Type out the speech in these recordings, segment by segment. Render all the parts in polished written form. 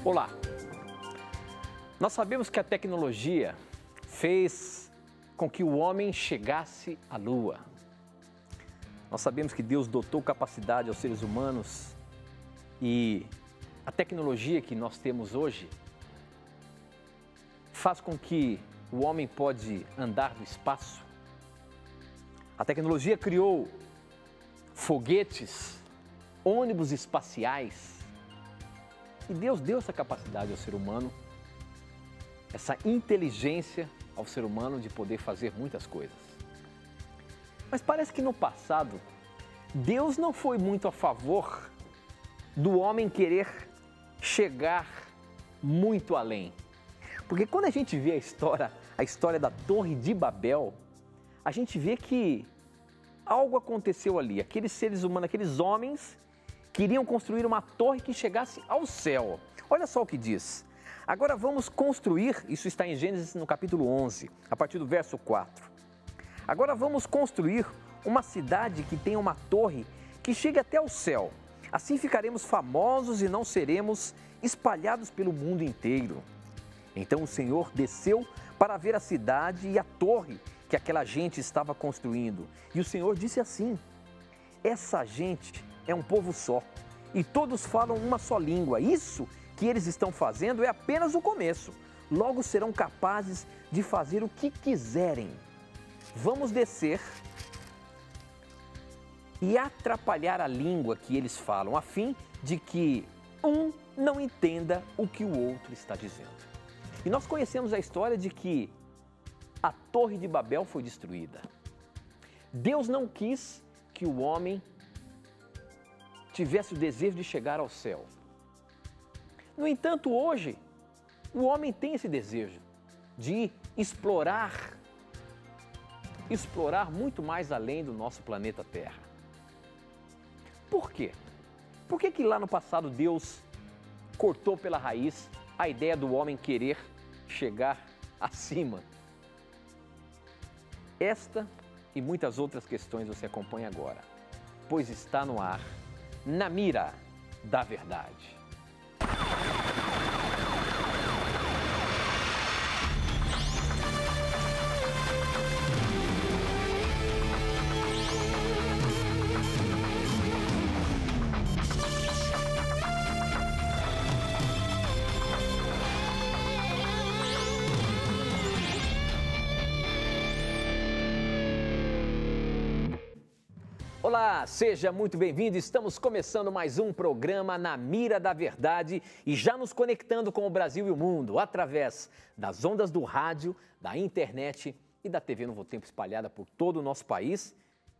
Olá! Nós sabemos que a tecnologia fez com que o homem chegasse à Lua. Nós sabemos que Deus dotou capacidade aos seres humanos e a tecnologia que nós temos hoje faz com que o homem pode andar no espaço. A tecnologia criou foguetes, ônibus espaciais. E Deus deu essa capacidade ao ser humano, essa inteligência ao ser humano de poder fazer muitas coisas. Mas parece que no passado, Deus não foi muito a favor do homem querer chegar muito além. Porque quando a gente vê a história da Torre de Babel, a gente vê que algo aconteceu ali. Aqueles seres humanos, aqueles homens, queriam construir uma torre que chegasse ao céu. Olha só o que diz. Agora vamos construir, isso está em Gênesis no capítulo 11, a partir do verso 4. Agora vamos construir uma cidade que tenha uma torre que chegue até o céu. Assim ficaremos famosos e não seremos espalhados pelo mundo inteiro. Então o Senhor desceu para ver a cidade e a torre que aquela gente estava construindo. E o Senhor disse assim: essa gente é um povo só e todos falam uma só língua. Isso que eles estão fazendo é apenas o começo. Logo serão capazes de fazer o que quiserem. Vamos descer e atrapalhar a língua que eles falam, a fim de que um não entenda o que o outro está dizendo. E nós conhecemos a história de que a Torre de Babel foi destruída. Deus não quis que o homem tivesse o desejo de chegar ao céu. No entanto, hoje, o homem tem esse desejo de explorar muito mais além do nosso planeta Terra. Por quê? Por que lá no passado Deus cortou pela raiz a ideia do homem querer chegar acima? Esta e muitas outras questões você acompanha agora, pois está no ar, Na Mira da Verdade. Olá, seja muito bem-vindo. Estamos começando mais um programa Na Mira da Verdade e já nos conectando com o Brasil e o mundo através das ondas do rádio, da internet e da TV Novo Tempo espalhada por todo o nosso país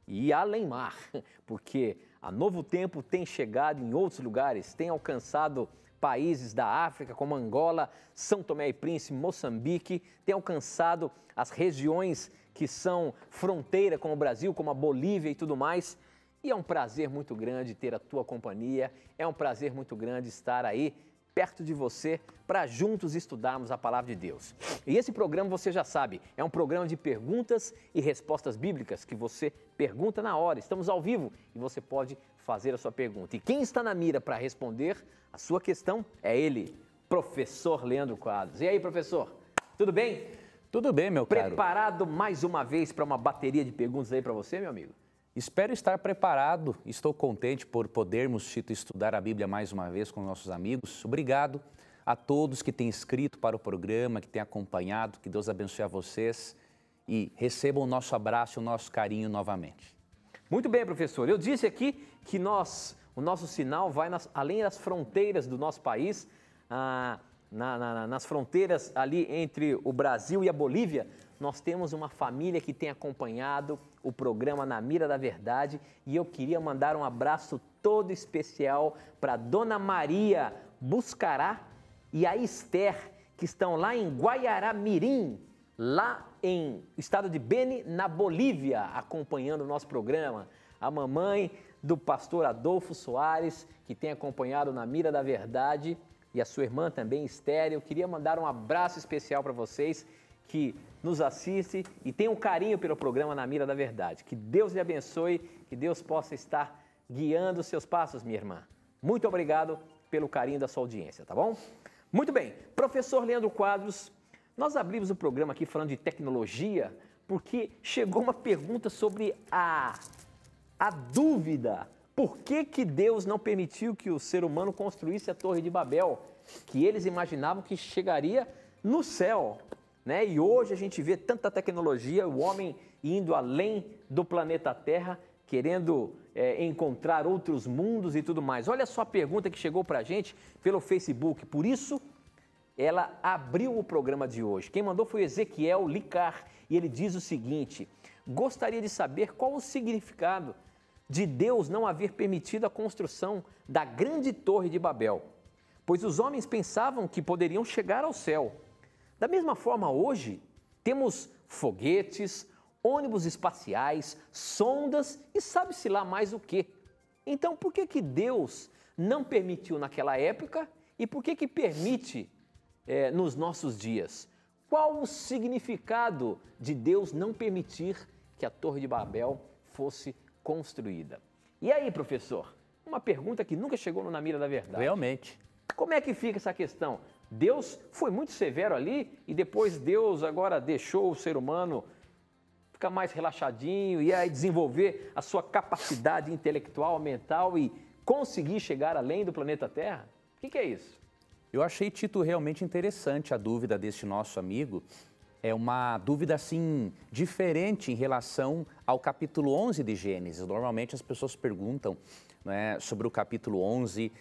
e além mar, porque a Novo Tempo tem chegado em outros lugares, tem alcançado países da África como Angola, São Tomé e Príncipe, Moçambique, tem alcançado as regiões que são fronteira com o Brasil, como a Bolívia e tudo mais. E é um prazer muito grande ter a tua companhia, é um prazer muito grande estar aí perto de você para juntos estudarmos a Palavra de Deus. E esse programa, você já sabe, é um programa de perguntas e respostas bíblicas que você pergunta na hora. Estamos ao vivo e você pode fazer a sua pergunta. E quem está na mira para responder a sua questão é ele, professor Leandro Quadros. E aí, professor, tudo bem? Tudo bem, meu caro. Preparado mais uma vez para uma bateria de perguntas aí para você, meu amigo? Espero estar preparado. Estou contente por podermos, Tito, estudar a Bíblia mais uma vez com nossos amigos. Obrigado a todos que têm escrito para o programa, que têm acompanhado. Que Deus abençoe a vocês e recebam o nosso abraço e o nosso carinho novamente. Muito bem, professor. Eu disse aqui que o nosso sinal vai além das fronteiras do nosso país, nas fronteiras ali entre o Brasil e a Bolívia, nós temos uma família que tem acompanhado o programa Na Mira da Verdade e eu queria mandar um abraço todo especial para Dona Maria Buscará e a Esther, que estão lá em Guayará-Mirim, lá em estado de Beni, na Bolívia, acompanhando o nosso programa. A mamãe do pastor Adolfo Soares, que tem acompanhado Na Mira da Verdade, e a sua irmã também, Esther. Eu queria mandar um abraço especial para vocês que nos assistem e tem um carinho pelo programa Na Mira da Verdade. Que Deus lhe abençoe, que Deus possa estar guiando os seus passos, minha irmã. Muito obrigado pelo carinho da sua audiência, tá bom? Muito bem, professor Leandro Quadros, nós abrimos o programa aqui falando de tecnologia porque chegou uma pergunta sobre a dúvida. Por que Deus não permitiu que o ser humano construísse a Torre de Babel, que eles imaginavam que chegaria no céu, né? E hoje a gente vê tanta tecnologia, o homem indo além do planeta Terra, querendo encontrar outros mundos e tudo mais. Olha só a pergunta que chegou para a gente pelo Facebook, por isso ela abriu o programa de hoje. Quem mandou foi Ezequiel Licar e ele diz o seguinte: gostaria de saber qual o significado de Deus não haver permitido a construção da grande Torre de Babel, pois os homens pensavam que poderiam chegar ao céu. Da mesma forma, hoje, temos foguetes, ônibus espaciais, sondas e sabe-se lá mais o quê. Então, por que Deus não permitiu naquela época e por que permite nos nossos dias? Qual o significado de Deus não permitir que a Torre de Babel fosse construída? E aí, professor, uma pergunta que nunca chegou na mira da verdade. Realmente. Como é que fica essa questão? Deus foi muito severo ali e depois Deus agora deixou o ser humano ficar mais relaxadinho e aí desenvolver a sua capacidade intelectual, mental e conseguir chegar além do planeta Terra? O que é isso? Eu achei, Tito, realmente interessante a dúvida deste nosso amigo. É uma dúvida, assim, diferente em relação ao capítulo 11 de Gênesis. Normalmente as pessoas perguntam, né, sobre o capítulo 11,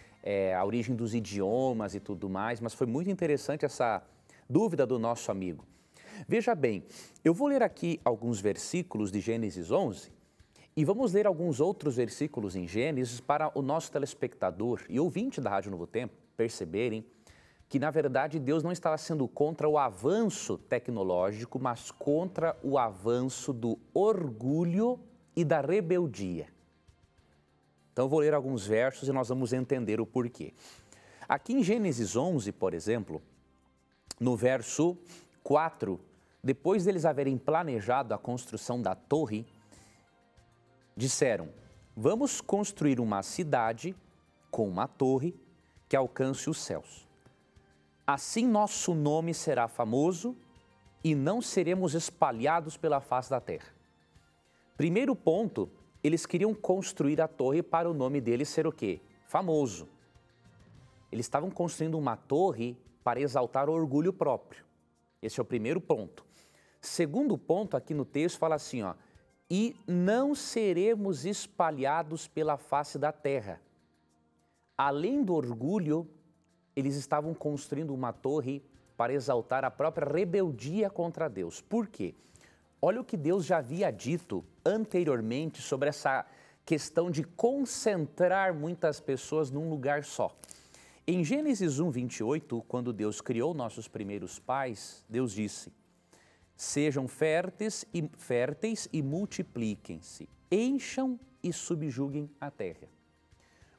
a origem dos idiomas e tudo mais, mas foi muito interessante essa dúvida do nosso amigo. Veja bem, eu vou ler aqui alguns versículos de Gênesis 11 e vamos ler alguns outros versículos em Gênesis para o nosso telespectador e ouvinte da Rádio Novo Tempo perceberem que, na verdade, Deus não estava sendo contra o avanço tecnológico, mas contra o avanço do orgulho e da rebeldia. Então, eu vou ler alguns versos e nós vamos entender o porquê. Aqui em Gênesis 11, por exemplo, no verso 4, depois deles haverem planejado a construção da torre, disseram: vamos construir uma cidade com uma torre que alcance os céus. Assim nosso nome será famoso e não seremos espalhados pela face da terra. Primeiro ponto, eles queriam construir a torre para o nome deles ser o quê? Famoso. Eles estavam construindo uma torre para exaltar o orgulho próprio. Esse é o primeiro ponto. Segundo ponto, aqui no texto fala assim, ó, e não seremos espalhados pela face da terra. Além do orgulho, eles estavam construindo uma torre para exaltar a própria rebeldia contra Deus. Por quê? Olha o que Deus já havia dito anteriormente sobre essa questão de concentrar muitas pessoas num lugar só. Em Gênesis 1, 28, quando Deus criou nossos primeiros pais, Deus disse: sejam férteis e multipliquem-se, encham e subjuguem a terra.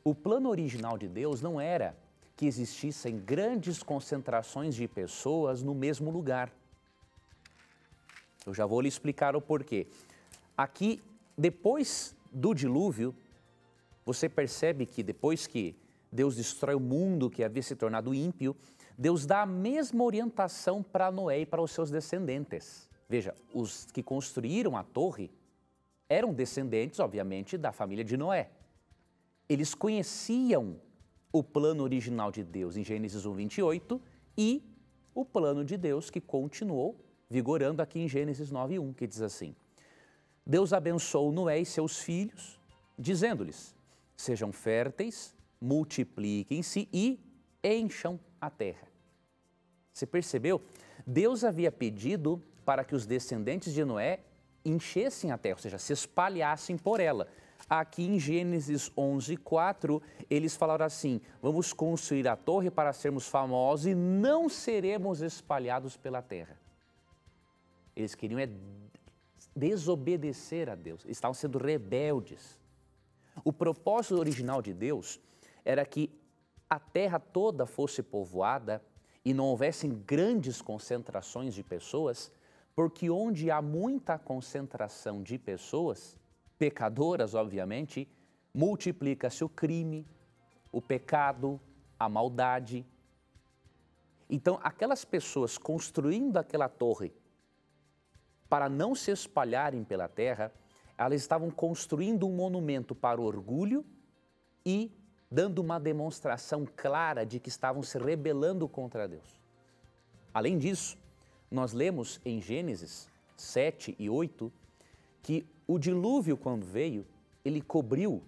O plano original de Deus não era que existissem grandes concentrações de pessoas no mesmo lugar. Eu já vou lhe explicar o porquê. Aqui, depois do dilúvio, você percebe que depois que Deus destrói o mundo que havia se tornado ímpio, Deus dá a mesma orientação para Noé e para os seus descendentes. Veja, os que construíram a torre eram descendentes, obviamente, da família de Noé. Eles conheciam o plano original de Deus em Gênesis 1, 28 e o plano de Deus que continuou vigorando aqui em Gênesis 9, 1, que diz assim: Deus abençoou Noé e seus filhos, dizendo-lhes: sejam férteis, multipliquem-se e encham a terra. Você percebeu? Deus havia pedido para que os descendentes de Noé enchessem a terra, ou seja, se espalhassem por ela. Aqui em Gênesis 11, 4, eles falaram assim: vamos construir a torre para sermos famosos e não seremos espalhados pela terra. Eles queriam desobedecer a Deus, eles estavam sendo rebeldes. O propósito original de Deus era que a terra toda fosse povoada e não houvessem grandes concentrações de pessoas, porque onde há muita concentração de pessoas, pecadoras, obviamente, multiplica-se o crime, o pecado, a maldade. Então, aquelas pessoas construindo aquela torre para não se espalharem pela terra, elas estavam construindo um monumento para o orgulho e dando uma demonstração clara de que estavam se rebelando contra Deus. Além disso, nós lemos em Gênesis 7 e 8 que o dilúvio, quando veio, ele cobriu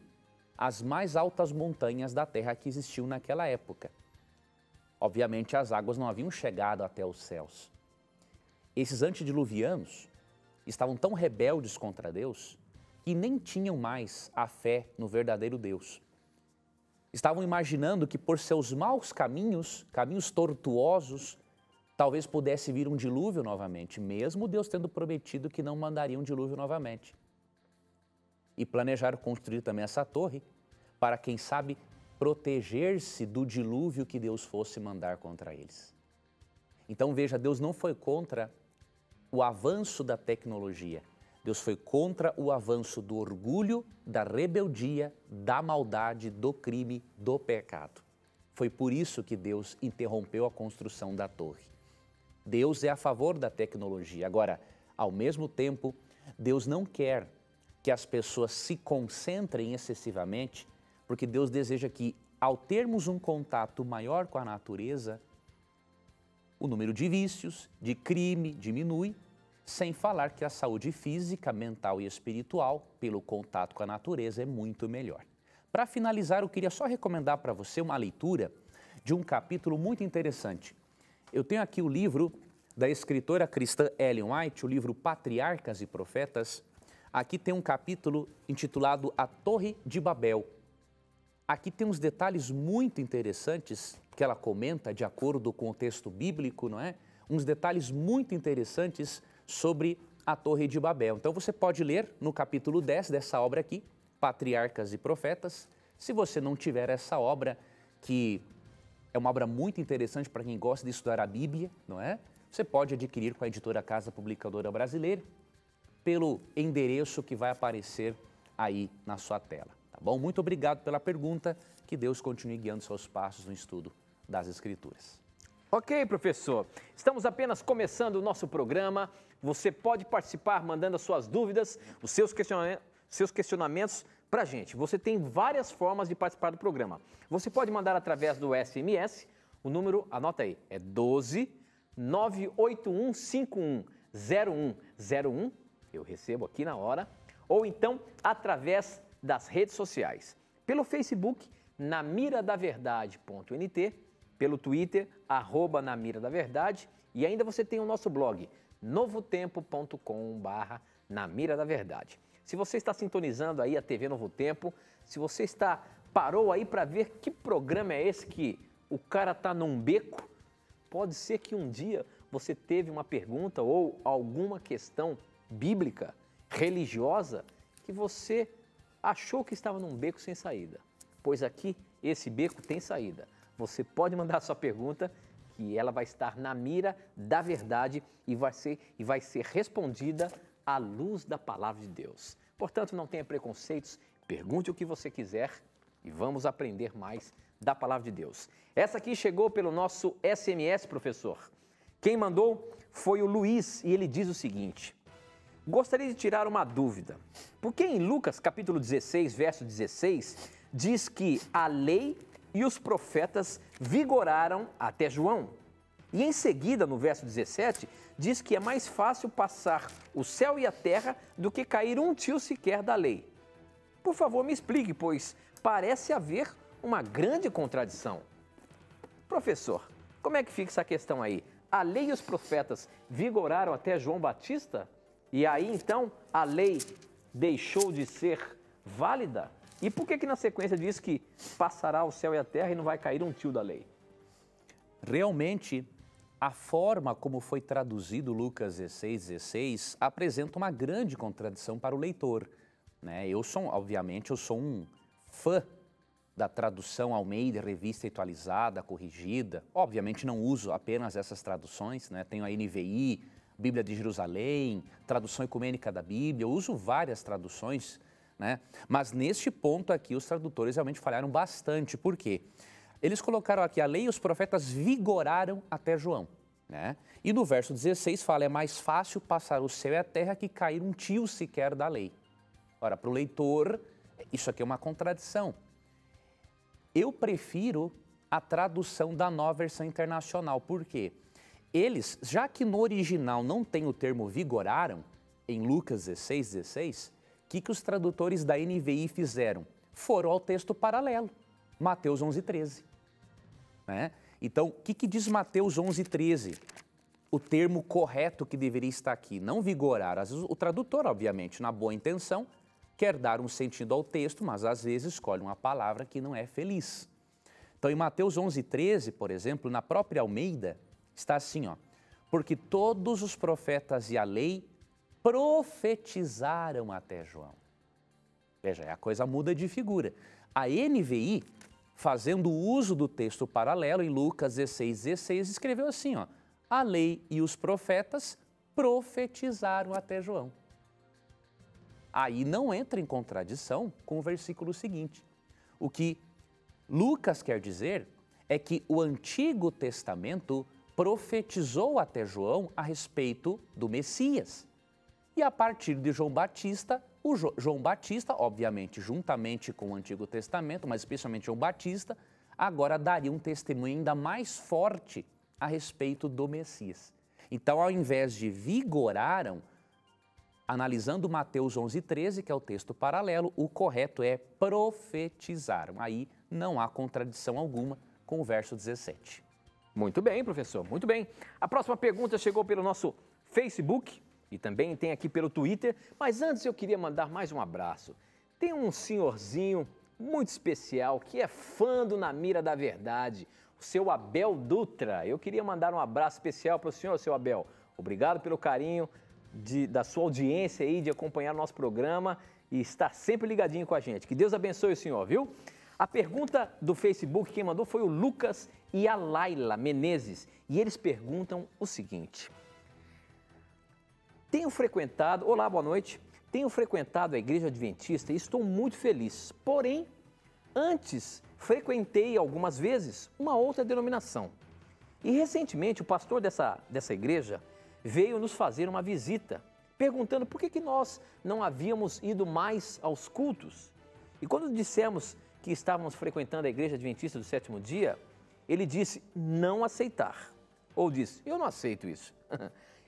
as mais altas montanhas da terra que existiam naquela época. Obviamente, as águas não haviam chegado até os céus. Esses antediluvianos estavam tão rebeldes contra Deus que nem tinham mais a fé no verdadeiro Deus. Estavam imaginando que por seus maus caminhos, caminhos tortuosos, talvez pudesse vir um dilúvio novamente, mesmo Deus tendo prometido que não mandaria um dilúvio novamente. E planejaram construir também essa torre para, quem sabe, proteger-se do dilúvio que Deus fosse mandar contra eles. Então veja, Deus não foi contra o avanço da tecnologia. Deus foi contra o avanço do orgulho, da rebeldia, da maldade, do crime, do pecado. Foi por isso que Deus interrompeu a construção da torre. Deus é a favor da tecnologia. Agora, ao mesmo tempo, Deus não quer que as pessoas se concentrem excessivamente, porque Deus deseja que, ao termos um contato maior com a natureza, o número de vícios, de crime diminui, sem falar que a saúde física, mental e espiritual, pelo contato com a natureza, é muito melhor. Para finalizar, eu queria só recomendar para você uma leitura de um capítulo muito interessante. Eu tenho aqui o livro da escritora cristã Ellen White, o livro Patriarcas e Profetas. Aqui tem um capítulo intitulado A Torre de Babel. Aqui tem uns detalhes muito interessantes que ela comenta de acordo com o texto bíblico, não é? Uns detalhes muito interessantes sobre a Torre de Babel. Então você pode ler no capítulo 10 dessa obra aqui, Patriarcas e Profetas. Se você não tiver essa obra, que é uma obra muito interessante para quem gosta de estudar a Bíblia, não é? Você pode adquirir com a editora Casa Publicadora Brasileira pelo endereço que vai aparecer aí na sua tela, tá bom? Muito obrigado pela pergunta, que Deus continue guiando seus passos no estudo das Escrituras. Ok, professor. Estamos apenas começando o nosso programa. Você pode participar mandando as suas dúvidas, os seus questionamentos para a gente. Você tem várias formas de participar do programa. Você pode mandar através do SMS, o número, anota aí, é 12 981 51 0101, eu recebo aqui na hora, ou então através das redes sociais. Pelo Facebook, namiradaverdade.nt, pelo Twitter, @namiradaverdade, e ainda você tem o nosso blog, novotempo.com/namiradaverdade. Se você está sintonizando aí a TV Novo Tempo, se você parou aí para ver que programa é esse que o cara tá num beco, pode ser que um dia você teve uma pergunta ou alguma questão bíblica, religiosa, que você achou que estava num beco sem saída. Pois aqui, esse beco tem saída. Você pode mandar a sua pergunta, que ela vai estar na mira da verdade e vai ser respondida à luz da palavra de Deus. Portanto, não tenha preconceitos, pergunte o que você quiser e vamos aprender mais da palavra de Deus. Essa aqui chegou pelo nosso SMS, professor. Quem mandou foi o Luiz e ele diz o seguinte: gostaria de tirar uma dúvida. Porque em Lucas capítulo 16, verso 16, diz que a lei e os profetas vigoraram até João. E em seguida, no verso 17, diz que é mais fácil passar o céu e a terra do que cair um tio sequer da lei. Por favor, me explique, pois parece haver uma grande contradição. Professor, como é que fica essa questão aí? A lei e os profetas vigoraram até João Batista? E aí, então, a lei deixou de ser válida? E por que na sequência diz que passará o céu e a terra e não vai cair um tio da lei? Realmente, a forma como foi traduzido Lucas 16 apresenta uma grande contradição para o leitor, né? Obviamente, eu sou um fã da tradução Almeida, revista atualizada, corrigida. Obviamente, não uso apenas essas traduções, né? Tenho a NVI, Bíblia de Jerusalém, tradução ecumênica da Bíblia, eu uso várias traduções, né? Mas neste ponto aqui, os tradutores realmente falharam bastante. Por quê? Eles colocaram aqui, a lei e os profetas vigoraram até João, né? E no verso 16 fala, é mais fácil passar o céu e a terra que cair um tio sequer da lei. Ora, para o leitor, isso aqui é uma contradição. Eu prefiro a tradução da Nova Versão Internacional, por quê? Eles, já que no original não tem o termo vigoraram, em Lucas 16, o que os tradutores da NVI fizeram? Foram ao texto paralelo, Mateus 11:13. Né? Então, o que diz Mateus 11:13? O termo correto que deveria estar aqui, não vigorar. Às vezes, o tradutor, obviamente, na boa intenção, quer dar um sentido ao texto, mas às vezes escolhe uma palavra que não é feliz. Então, em Mateus 11:13, por exemplo, na própria Almeida, está assim, ó, porque todos os profetas e a lei profetizaram até João. Veja, a coisa muda de figura. A NVI, fazendo uso do texto paralelo, em Lucas 16, escreveu assim, ó, a lei e os profetas profetizaram até João. Aí não entra em contradição com o versículo seguinte. O que Lucas quer dizer é que o Antigo Testamento profetizou até João a respeito do Messias. E a partir de João Batista, João Batista, obviamente, juntamente com o Antigo Testamento, mas especialmente João Batista, agora daria um testemunho ainda mais forte a respeito do Messias. Então, ao invés de vigoraram, analisando Mateus 11:13, que é o texto paralelo, o correto é profetizaram. Aí não há contradição alguma com o verso 17. Muito bem, professor, muito bem. A próxima pergunta chegou pelo nosso Facebook e também tem aqui pelo Twitter, mas antes eu queria mandar mais um abraço. Tem um senhorzinho muito especial que é fã do Na Mira da Verdade, o seu Abel Dutra. Eu queria mandar um abraço especial para o senhor, seu Abel. Obrigado pelo carinho da sua audiência aí, de acompanhar o nosso programa e estar sempre ligadinho com a gente. Que Deus abençoe o senhor, viu? A pergunta do Facebook, quem mandou foi o Lucas e a Laila Menezes. E eles perguntam o seguinte. Olá, boa noite. Tenho frequentado a Igreja Adventista e estou muito feliz. Porém, antes frequentei algumas vezes uma outra denominação. E recentemente o pastor dessa igreja veio nos fazer uma visita, perguntando por que nós não havíamos ido mais aos cultos. E quando dissemos que estávamos frequentando a Igreja Adventista do Sétimo Dia, ele disse não aceitar. Ou disse, eu não aceito isso.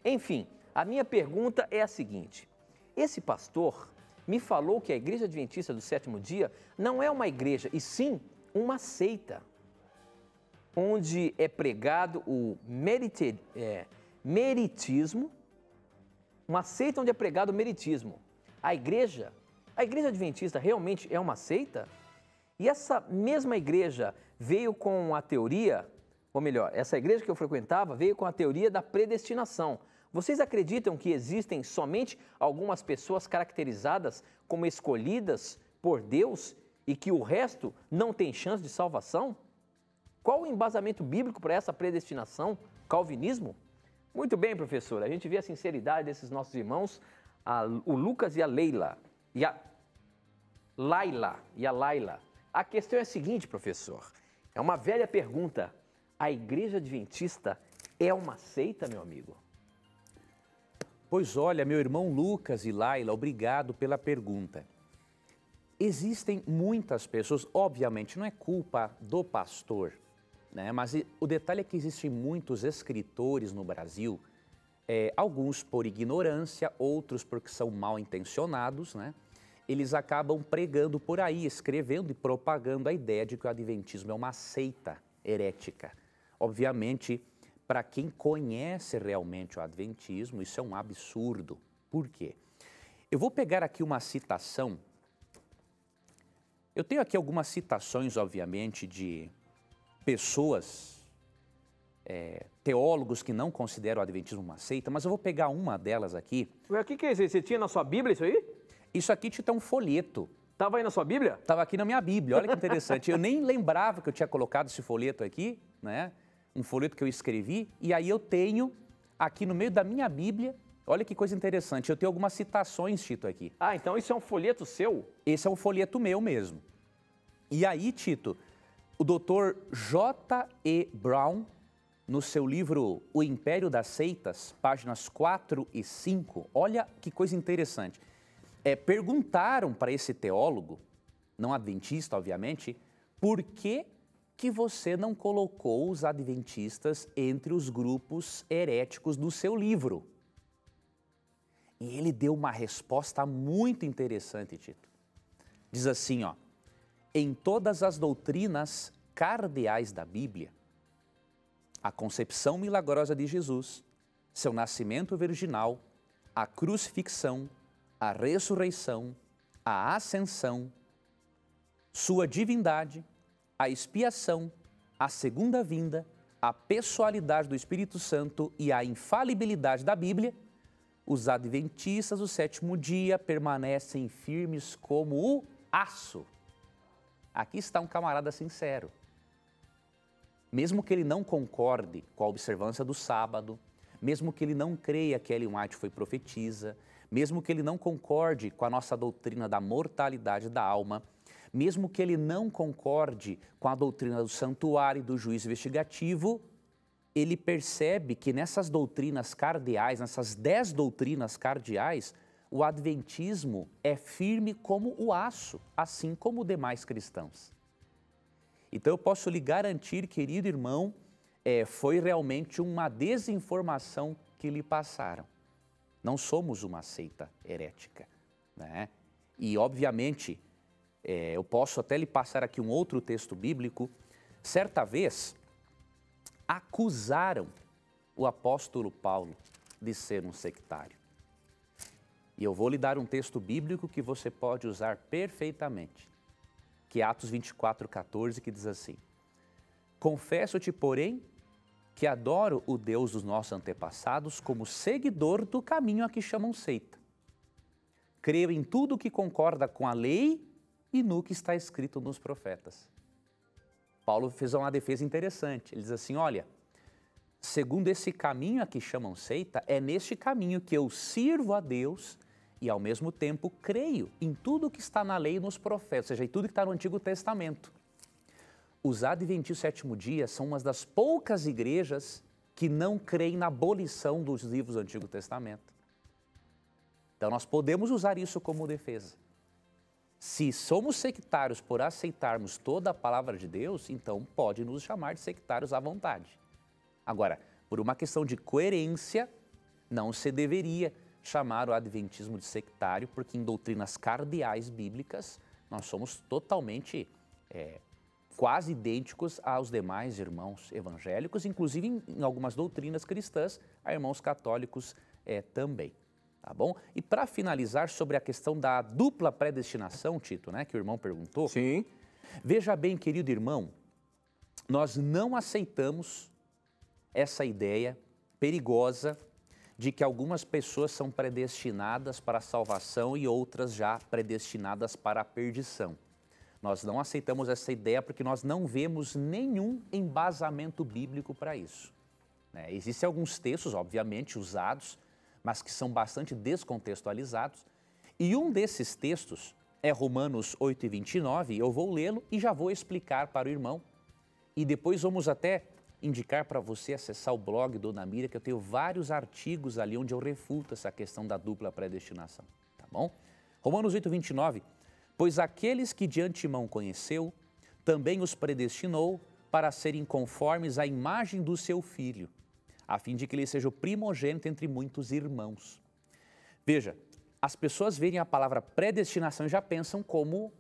Enfim, a minha pergunta é a seguinte. Esse pastor me falou que a Igreja Adventista do Sétimo Dia não é uma igreja, e sim uma seita, onde é pregado o meritismo, uma seita onde é pregado o meritismo. A igreja Adventista realmente é uma seita? E essa mesma igreja veio com a teoria, ou melhor, essa igreja que eu frequentava veio com a teoria da predestinação. Vocês acreditam que existem somente algumas pessoas caracterizadas como escolhidas por Deus e que o resto não tem chance de salvação? Qual o embasamento bíblico para essa predestinação? Calvinismo? Muito bem, professor, a gente vê a sinceridade desses nossos irmãos, o Lucas e a Laila. A questão é a seguinte, professor, é uma velha pergunta. A Igreja Adventista é uma seita, meu amigo? Pois olha, meu irmão Lucas e Laila, obrigado pela pergunta. Existem muitas pessoas, obviamente não é culpa do pastor, né? Mas o detalhe é que existem muitos escritores no Brasil, alguns por ignorância, outros porque são mal intencionados, né? Eles acabam pregando por aí, escrevendo e propagando a ideia de que o adventismo é uma seita herética. Obviamente, para quem conhece realmente o adventismo, isso é um absurdo. Por quê? Eu vou pegar aqui uma citação. Eu tenho aqui algumas citações, obviamente, de pessoas, teólogos que não consideram o adventismo uma seita, mas eu vou pegar uma delas aqui. O que é isso? Você tinha na sua Bíblia isso aí? Isso aqui tinha um folheto. Estava aí na sua Bíblia? Estava aqui na minha Bíblia, olha que interessante. Eu nem lembrava que eu tinha colocado esse folheto aqui, né? Um folheto que eu escrevi, e aí eu tenho aqui no meio da minha Bíblia, olha que coisa interessante, eu tenho algumas citações, Tito, aqui. Ah, então isso é um folheto seu? Esse é um folheto meu mesmo. E aí, Tito, O Dr. J.E. Brown, no seu livro O Império das Seitas, páginas 4 e 5, olha que coisa interessante. Perguntaram para esse teólogo, não adventista, obviamente, por que você não colocou os adventistas entre os grupos heréticos do seu livro? E ele deu uma resposta muito interessante, Tito. Diz assim, ó, em todas as doutrinas cardeais da Bíblia, a concepção milagrosa de Jesus, seu nascimento virginal, a crucifixão, a ressurreição, a ascensão, sua divindade, a expiação, a segunda vinda, a pessoalidade do Espírito Santo e a infalibilidade da Bíblia, os adventistas do sétimo dia permanecem firmes como o aço. Aqui está um camarada sincero. Mesmo que ele não concorde com a observância do sábado, mesmo que ele não creia que Ellen White foi profetisa, mesmo que ele não concorde com a nossa doutrina da mortalidade da alma, mesmo que ele não concorde com a doutrina do santuário e do juízo investigativo, ele percebe que nessas doutrinas cardeais, nessas 10 doutrinas cardeais, o adventismo é firme como o aço, assim como os demais cristãos. Então eu posso lhe garantir, querido irmão, foi realmente uma desinformação que lhe passaram. Não somos uma seita herética, né? E obviamente, eu posso até lhe passar aqui um outro texto bíblico. Certa vez, acusaram o apóstolo Paulo de ser um sectário. E eu vou lhe dar um texto bíblico que você pode usar perfeitamente, que é Atos 24:14, que diz assim: confesso-te, porém, que adoro o Deus dos nossos antepassados como seguidor do caminho a que chamam seita. Creio em tudo que concorda com a lei e no que está escrito nos profetas. Paulo fez uma defesa interessante. Ele diz assim, olha, segundo esse caminho a que chamam seita, é neste caminho que eu sirvo a Deus e ao mesmo tempo creio em tudo que está na lei e nos profetas, ou seja, em tudo que está no Antigo Testamento. Os adventistas do sétimo dia são uma das poucas igrejas que não creem na abolição dos livros do Antigo Testamento. Então nós podemos usar isso como defesa. Se somos sectários por aceitarmos toda a palavra de Deus, então pode nos chamar de sectários à vontade. Agora, por uma questão de coerência, não se deveria chamar o adventismo de sectário, porque em doutrinas cardeais bíblicas nós somos totalmente quase idênticos aos demais irmãos evangélicos, inclusive em algumas doutrinas cristãs, a irmãos católicos também. Tá bom? E para finalizar sobre a questão da dupla predestinação, Tito, né, que o irmão perguntou. Sim. Veja bem, querido irmão, nós não aceitamos essa ideia perigosa de que algumas pessoas são predestinadas para a salvação e outras já predestinadas para a perdição. Nós não aceitamos essa ideia porque nós não vemos nenhum embasamento bíblico para isso. Existem alguns textos, obviamente, usados, mas que são bastante descontextualizados. E um desses textos é Romanos 8:29, eu vou lê-lo e já vou explicar para o irmão. E depois vamos até indicar para você acessar o blog Dona Mira, que eu tenho vários artigos ali onde eu refuto essa questão da dupla predestinação, tá bom? Romanos 8:29, pois aqueles que de antemão conheceu, também os predestinou para serem conformes à imagem do seu Filho, a fim de que ele seja o primogênito entre muitos irmãos. Veja, as pessoas veem a palavra predestinação e já pensam como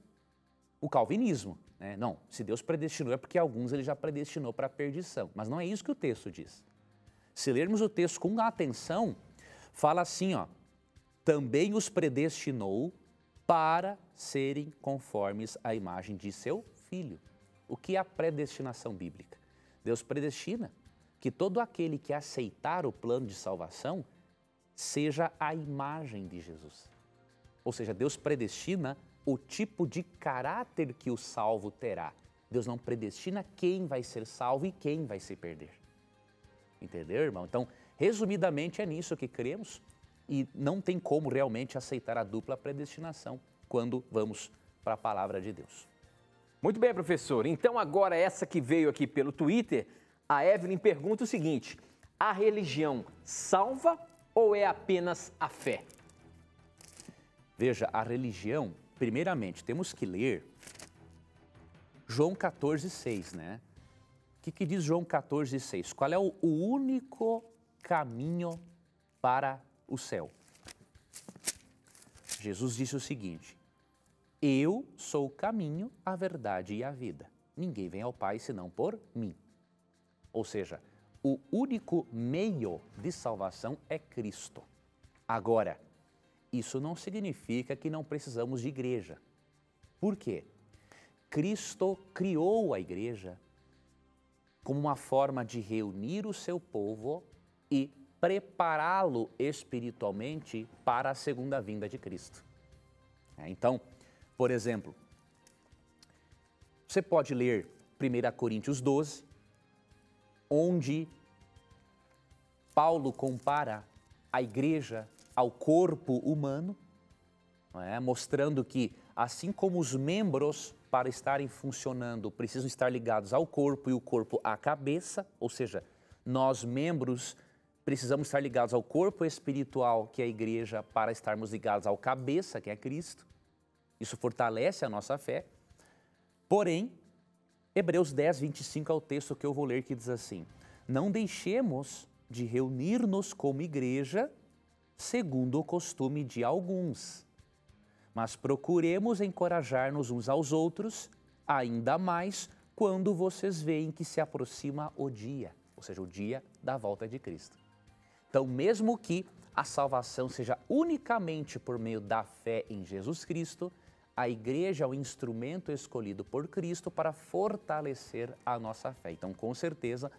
o calvinismo, né? Não, se Deus predestinou é porque alguns ele já predestinou para a perdição, mas não é isso que o texto diz. Se lermos o texto com atenção, fala assim, ó, também os predestinou para serem conformes à imagem de seu Filho. O que é a predestinação bíblica? Deus predestina que todo aquele que aceitar o plano de salvação seja a imagem de Jesus. Ou seja, Deus predestina o tipo de caráter que o salvo terá. Deus não predestina quem vai ser salvo e quem vai se perder. Entendeu, irmão? Então, resumidamente, é nisso que cremos e não tem como realmente aceitar a dupla predestinação quando vamos para a palavra de Deus. Muito bem, professor. Então agora essa que veio aqui pelo Twitter, a Evelyn pergunta o seguinte: a religião salva ou é apenas a fé? Veja, a religião, primeiramente, temos que ler João 14,6, né? O que diz João 14,6? Qual é o único caminho para o céu? Jesus disse o seguinte: eu sou o caminho, a verdade e a vida. Ninguém vem ao Pai senão por mim. Ou seja, o único meio de salvação é Cristo. Agora, isso não significa que não precisamos de igreja. Por quê? Cristo criou a igreja como uma forma de reunir o seu povo e prepará-lo espiritualmente para a segunda vinda de Cristo. Então, por exemplo, você pode ler 1 Coríntios 12, onde Paulo compara a igreja ao corpo humano, mostrando que, assim como os membros, para estarem funcionando, precisam estar ligados ao corpo e o corpo à cabeça, ou seja, nós, membros, precisamos estar ligados ao corpo espiritual, que é a igreja, para estarmos ligados ao cabeça, que é Cristo. Isso fortalece a nossa fé. Porém, Hebreus 10, 25 é o texto que eu vou ler, que diz assim: não deixemos de reunir-nos como igreja, segundo o costume de alguns, mas procuremos encorajar-nos uns aos outros, ainda mais quando vocês veem que se aproxima o dia, ou seja, o dia da volta de Cristo. Então, mesmo que a salvação seja unicamente por meio da fé em Jesus Cristo, a igreja é o instrumento escolhido por Cristo para fortalecer a nossa fé. Então, com certeza,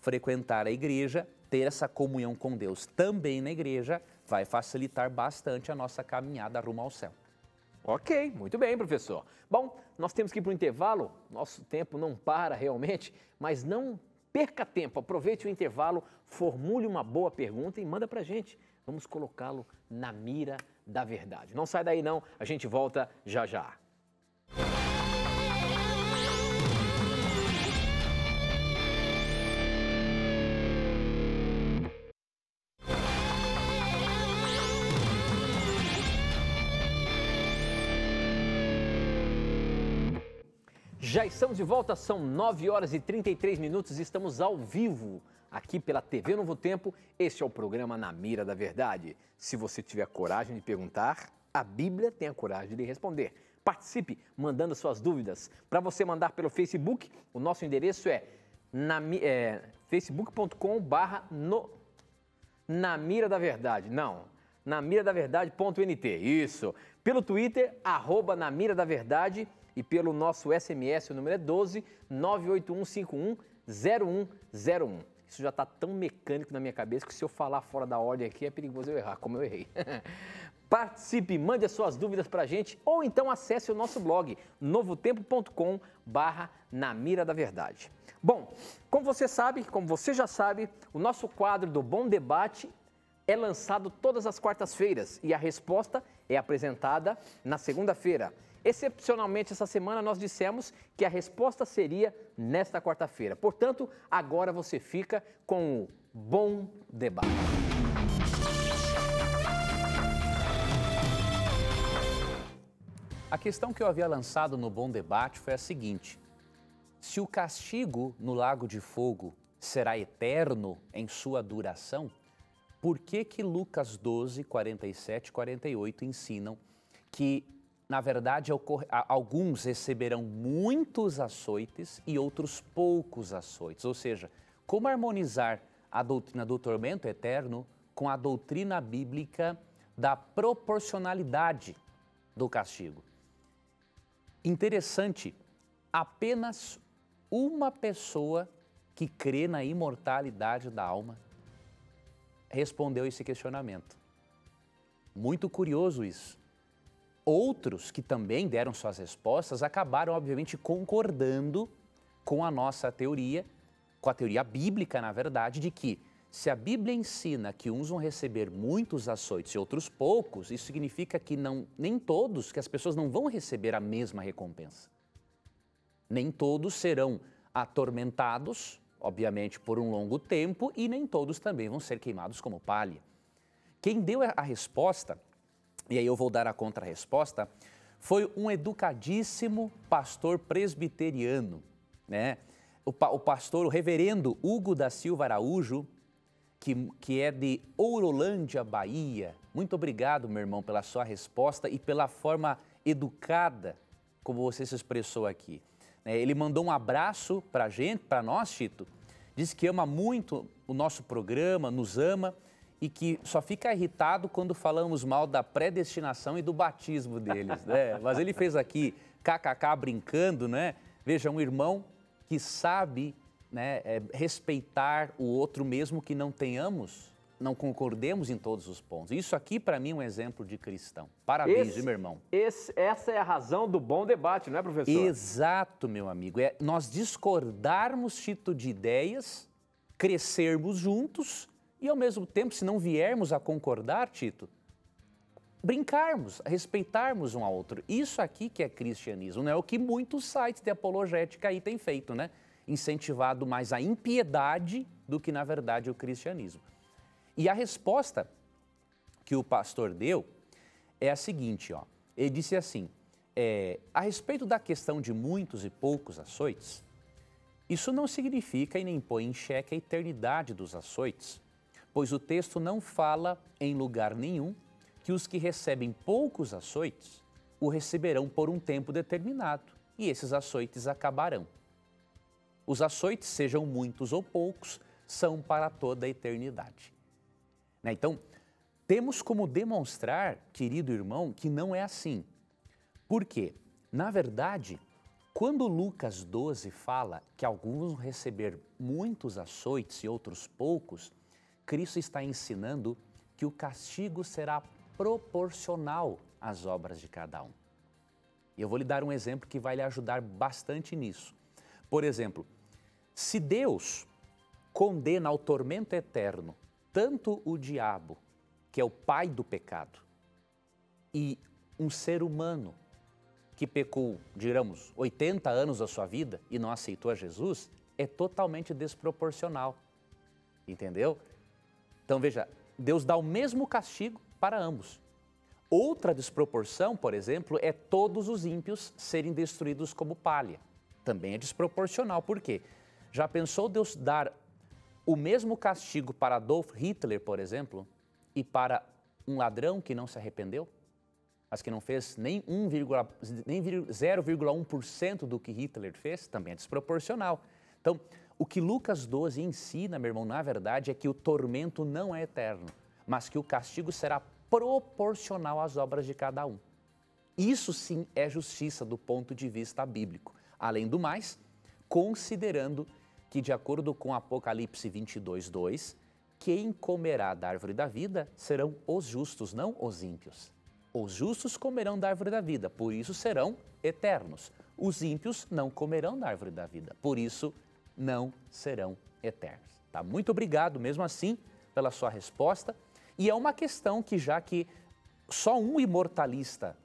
frequentar a igreja, ter essa comunhão com Deus também na igreja, vai facilitar bastante a nossa caminhada rumo ao céu. Ok, muito bem, professor. Bom, nós temos que ir para o intervalo, nosso tempo não para realmente, mas não perca tempo, aproveite o intervalo, formule uma boa pergunta e manda para a gente. Vamos colocá-lo na mira da verdade. Não sai daí não, a gente volta já já. Já estamos de volta, são 9 horas e 33 minutos, estamos ao vivo aqui pela TV Novo Tempo. Este é o programa Na Mira da Verdade. Se você tiver coragem de perguntar, a Bíblia tem a coragem de responder. Participe mandando suas dúvidas. Para você mandar pelo Facebook, o nosso endereço é facebook.com/Na Mira da Verdade. Não, namiradaverdade.nt. Isso. Pelo Twitter, @Na Mira da Verdade. E pelo nosso SMS, o número é 12 98151 0101. Isso já está tão mecânico na minha cabeça que se eu falar fora da ordem aqui é perigoso eu errar, como eu errei. Participe, mande as suas dúvidas para a gente ou então acesse o nosso blog novotempo.com/Na Mira da Verdade. Bom, como você já sabe, o nosso quadro do Bom Debate é lançado todas as quartas-feiras e a resposta é apresentada na segunda-feira. Excepcionalmente, essa semana nós dissemos que a resposta seria nesta quarta-feira. Portanto, agora você fica com o Bom Debate. A questão que eu havia lançado no Bom Debate foi a seguinte: se o castigo no lago de fogo será eterno em sua duração, por que Lucas 12, 47 e 48 ensinam que, na verdade, alguns receberão muitos açoites e outros poucos açoites? Ou seja, como harmonizar a doutrina do tormento eterno com a doutrina bíblica da proporcionalidade do castigo? Interessante, apenas uma pessoa que crê na imortalidade da alma respondeu esse questionamento. Muito curioso isso. Outros que também deram suas respostas acabaram, obviamente, concordando com a nossa teoria, com a teoria bíblica, na verdade, de que se a Bíblia ensina que uns vão receber muitos açoites e outros poucos, isso significa que nem todos, que as pessoas não vão receber a mesma recompensa. Nem todos serão atormentados, obviamente, por um longo tempo, e nem todos também vão ser queimados como palha. Quem deu a resposta, e aí eu vou dar a contra-resposta, foi um educadíssimo pastor presbiteriano, né? O reverendo Hugo da Silva Araújo, que é de Ourolândia, Bahia. Muito obrigado, meu irmão, pela sua resposta e pela forma educada como você se expressou aqui. Ele mandou um abraço para a gente, para nós, Tito, diz que ama muito o nosso programa, nos ama e que só fica irritado quando falamos mal da predestinação e do batismo deles, né? Mas ele fez aqui kkk brincando, né? Veja, um irmão que sabe, né, respeitar o outro mesmo que não tenhamos, não concordemos em todos os pontos. Isso aqui, para mim, é um exemplo de cristão. Parabéns, meu irmão. Essa é a razão do bom debate, não é, professor? Exato, meu amigo. É nós discordarmos, Tito, de ideias, crescermos juntos e, ao mesmo tempo, se não viermos a concordar, Tito, brincarmos, respeitarmos um ao outro. Isso aqui que é cristianismo, não é o que muitos sites de apologética aí têm feito, né? Incentivado mais a impiedade do que, na verdade, o cristianismo. E a resposta que o pastor deu é a seguinte, ó. Ele disse assim, a respeito da questão de muitos e poucos açoites, isso não significa e nem põe em xeque a eternidade dos açoites, pois o texto não fala em lugar nenhum que os que recebem poucos açoites o receberão por um tempo determinado e esses açoites acabarão. Os açoites, sejam muitos ou poucos, são para toda a eternidade. Então, temos como demonstrar, querido irmão, que não é assim. Por quê? Na verdade, quando Lucas 12 fala que alguns vão receber muitos açoites e outros poucos, Cristo está ensinando que o castigo será proporcional às obras de cada um. E eu vou lhe dar um exemplo que vai lhe ajudar bastante nisso. Por exemplo, se Deus condena ao tormento eterno tanto o diabo, que é o pai do pecado, e um ser humano que pecou, digamos, 80 anos da sua vida e não aceitou a Jesus, é totalmente desproporcional. Entendeu? Então veja, Deus dá o mesmo castigo para ambos. Outra desproporção, por exemplo, é todos os ímpios serem destruídos como palha. Também é desproporcional. Por quê? Já pensou Deus dar o mesmo castigo para Adolf Hitler, por exemplo, e para um ladrão que não se arrependeu, mas que não fez nem 0,1% do que Hitler fez? Também é desproporcional. Então, o que Lucas 12 ensina, meu irmão, na verdade, é que o tormento não é eterno, mas que o castigo será proporcional às obras de cada um. Isso sim é justiça do ponto de vista bíblico. Além do mais, considerando que, de acordo com Apocalipse 22, 2, quem comerá da árvore da vida serão os justos, não os ímpios. Os justos comerão da árvore da vida, por isso serão eternos. Os ímpios não comerão da árvore da vida, por isso não serão eternos. Tá? Muito obrigado, mesmo assim, pela sua resposta. E é uma questão que, já que só um imortalista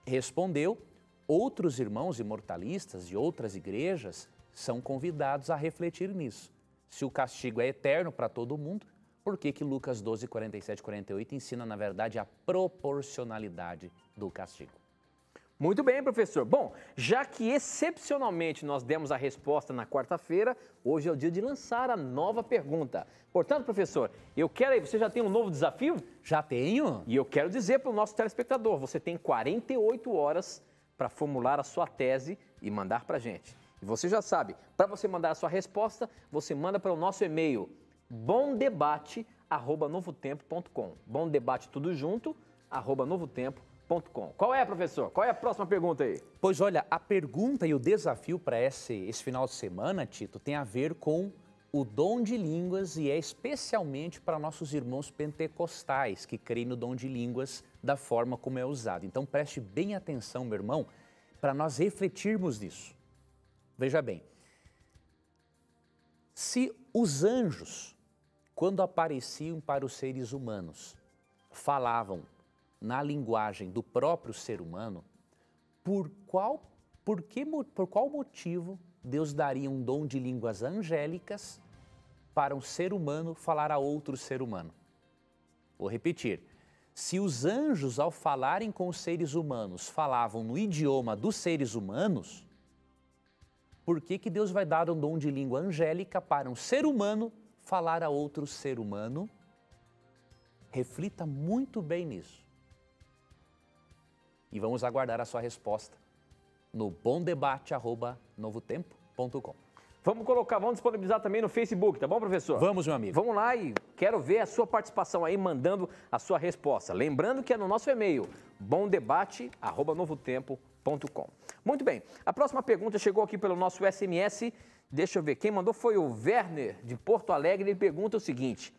respondeu, outros irmãos imortalistas de outras igrejas são convidados a refletir nisso. Se o castigo é eterno para todo mundo, por que Lucas 12, 47 e 48 ensina, na verdade, a proporcionalidade do castigo? Muito bem, professor. Bom, já que excepcionalmente nós demos a resposta na quarta-feira, hoje é o dia de lançar a nova pergunta. Portanto, professor, eu quero aí, você já tem um novo desafio? Já tenho. E eu quero dizer para o nosso telespectador, você tem 48 horas para formular a sua tese e mandar para a gente. E você já sabe, para você mandar a sua resposta, você manda para o nosso e-mail bomdebate@novotempo.com. Bomdebate tudo junto, @novotempo.com. Qual é, professor? Qual é a próxima pergunta aí? Pois olha, a pergunta e o desafio para esse final de semana, Tito, tem a ver com o dom de línguas e é especialmente para nossos irmãos pentecostais que creem no dom de línguas da forma como é usado. Então preste bem atenção, meu irmão, para nós refletirmos nisso. Veja bem, se os anjos, quando apareciam para os seres humanos, falavam na linguagem do próprio ser humano, por qual Por qual motivo Deus daria um dom de línguas angélicas para um ser humano falar a outro ser humano? Vou repetir. Se os anjos, ao falarem com os seres humanos, falavam no idioma dos seres humanos, por que Deus vai dar um dom de língua angélica para um ser humano falar a outro ser humano? Reflita muito bem nisso. E vamos aguardar a sua resposta no bomdebate@novotempo.com. Vamos disponibilizar também no Facebook, tá bom, professor? Vamos, meu amigo. Vamos lá e quero ver a sua participação aí, mandando a sua resposta. Lembrando que é no nosso e-mail, bomdebate@novotempo.com. Muito bem, a próxima pergunta chegou aqui pelo nosso SMS. Deixa eu ver, quem mandou foi o Werner, de Porto Alegre. Ele pergunta o seguinte: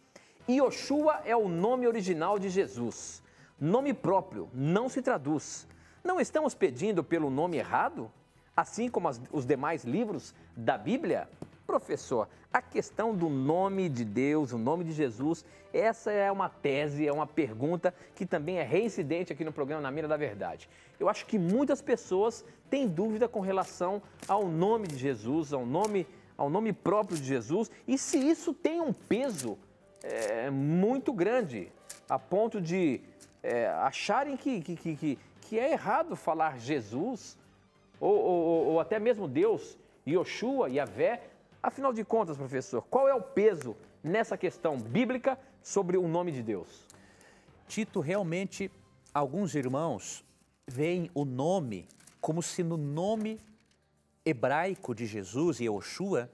Yoshua é o nome original de Jesus. Nome próprio não se traduz. Não estamos pedindo pelo nome errado? Assim como os demais livros da Bíblia? Professor, a questão do nome de Deus, o nome de Jesus, essa é uma tese, é uma pergunta que também é reincidente aqui no programa Na Mira da Verdade. Eu acho que muitas pessoas têm dúvida com relação ao nome de Jesus, ao nome próprio de Jesus, e se isso tem um peso muito grande, a ponto de acharem que é errado falar Jesus, ou até mesmo Deus, Yoshua, Yahvé. Afinal de contas, professor, qual é o peso nessa questão bíblica sobre o nome de Deus? Tito, realmente, alguns irmãos veem o nome como se no nome hebraico de Jesus, Yoshua,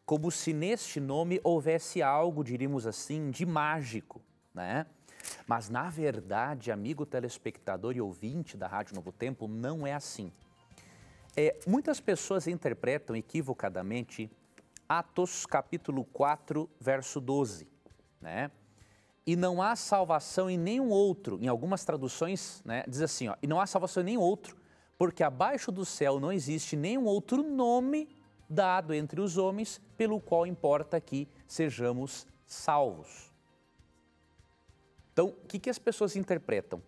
como se neste nome houvesse algo, diríamos assim, de mágico, né? Mas, na verdade, amigo telespectador e ouvinte da Rádio Novo Tempo, não é assim. Muitas pessoas interpretam equivocadamente Atos capítulo 4, verso 12, né? E não há salvação em nenhum outro, em algumas traduções, né, diz assim, e não há salvação em nenhum outro, porque abaixo do céu não existe nenhum outro nome dado entre os homens, pelo qual importa que sejamos salvos. Então, o que as pessoas interpretam?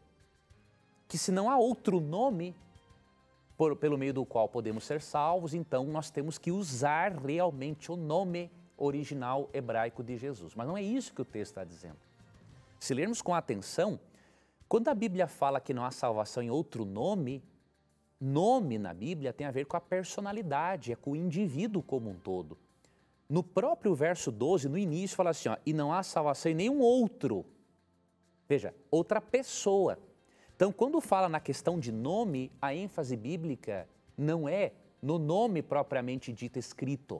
Que se não há outro nome pelo meio do qual podemos ser salvos, então nós temos que usar realmente o nome original hebraico de Jesus. Mas não é isso que o texto está dizendo. Se lermos com atenção, quando a Bíblia fala que não há salvação em outro nome, nome na Bíblia tem a ver com a personalidade, é com o indivíduo como um todo. No próprio verso 12, no início, fala assim, e não há salvação em nenhum outro. Veja, outra pessoa. Então, quando fala na questão de nome, a ênfase bíblica não é no nome propriamente dito escrito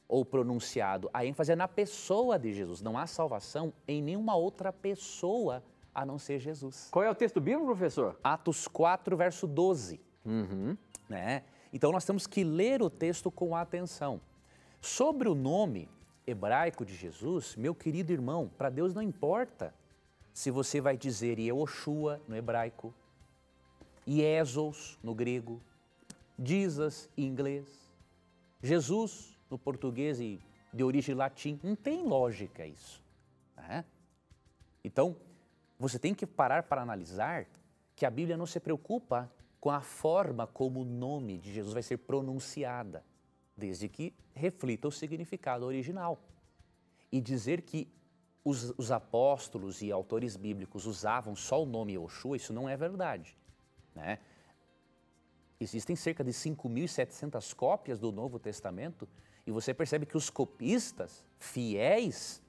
ou pronunciado. A ênfase é na pessoa de Jesus. Não há salvação em nenhuma outra pessoa a não ser Jesus. Qual é o texto bíblico, professor? Atos 4, verso 12. Né? Então, nós temos que ler o texto com atenção. Sobre o nome hebraico de Jesus, meu querido irmão, para Deus não importa se você vai dizer Yehoshua no hebraico, Iesos no grego, Jesus em inglês, Jesus no português e de origem latim. Não tem lógica isso, né? Então, você tem que parar para analisar que a Bíblia não se preocupa com a forma como o nome de Jesus vai ser pronunciada, desde que reflita o significado original. E dizer que os apóstolos e autores bíblicos usavam só o nome Yoshua, isso não é verdade, né? Existem cerca de 5.700 cópias do Novo Testamento e você percebe que os copistas, fiéis,